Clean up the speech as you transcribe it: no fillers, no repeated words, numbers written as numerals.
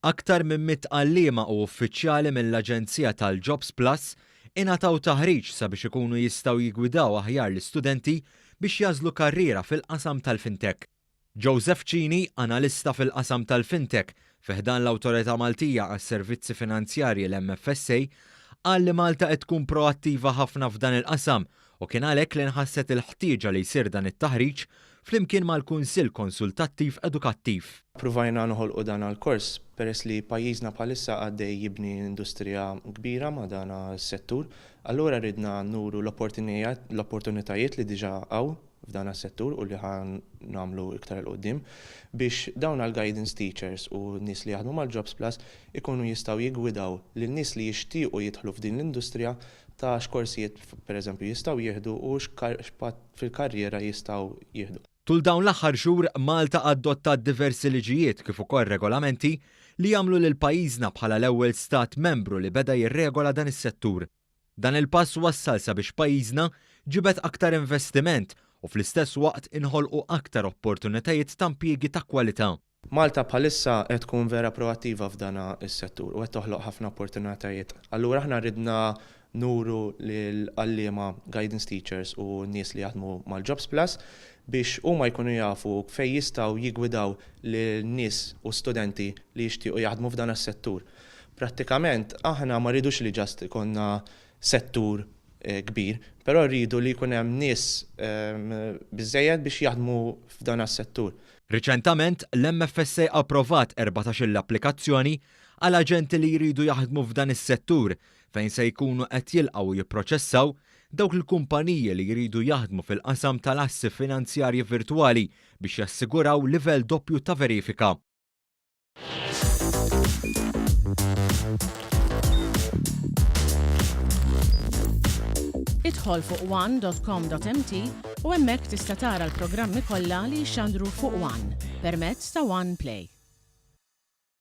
Aktar minn 100 għalliema u uffiċjali mill-Aġenzija tal-Jobs Plus ingħataw taħriġ sabiex ikunu jistgħu jiggwidaw aħjar l-istudenti biex jażlu karriera fil-qasam tal-fintech. Joseph Cini, analista fil-qasam tal-fintech fiħdan l-Awtorità Maltija għas-Servizzi Finanzjarji l-MFSA, qal li Malta qed tkun proattiva ħafna f'dan il-qasam u kien għalhekk li nħasset il-ħtieġa li jsir dan it-taħriġ flimkien mal-Kunsill Konsultattiv Edukattiv. Provajna noħolqu dan għall-kors peress li pajjiżna bħalissa għaddej jibni industrija kbira ma' dan is-settur, allura ridna nuru l-opportunitajiet li diġà hawn f'dan is-settur u li ħan nagħmlu iktar il qudiem biex dawn għall-guidance teachers u n-nies li jaħdmu mal-Jobs Plus ikunu jistgħu jiggwidaw lil nies li jixtiequ jidħlu f'din l-industrija ta' x'korsijiet pereżempju jistgħu jieħdu u fil-karriera jistgħu jieħdu. Tul dawn l-aħħar xhur Malta adottat diversi liġijiet kif ukoll regolamenti li jagħmlu lil pajjiżna bħala l-ewwel stat membru li beda jirregola dan is-settur. Dan il-pass wassal sabiex pajjiżna ġibet aktar investiment u fl-istess waqt inħolqu aktar opportunitajiet ta' impjiegi ta' kwalità. Malta bħalissa qed tkun vera proattiva f'dan is-settur u qed toħloq ħafna opportunitajiet. Allura aħna ridna nuru lil għalliema guidance teachers u n-nies li jaħdmu mal-Jobs Plus biex huma jkunu jafu fejn jistgħu jiggwidaw lil nies u studenti li jixtiequ jaħdmu f'dan is-settur. Prattikament aħna ma rridux li ġast ikonna settur kbir, però rridu li jkun hemm nies biżżejjed biex jaħdmu f'dan is-settur. Riċentament l-MFSA approvat 14 l-applikazzjoni għal aġenti li jridu jaħdmu f'dan is-settur fejn se jkunu qed jilqgħu jipproċessaw dawk il-kumpaniji li jridu jaħdmu fil-qasam tal-assi finanzjarji virtwali biex jassiguraw livell doppju ta' verifika. Idħol fuq one.com.mt u hemmhekk tista' tara l-programmi kollha li jxandru fuq One permezz ta' One Play.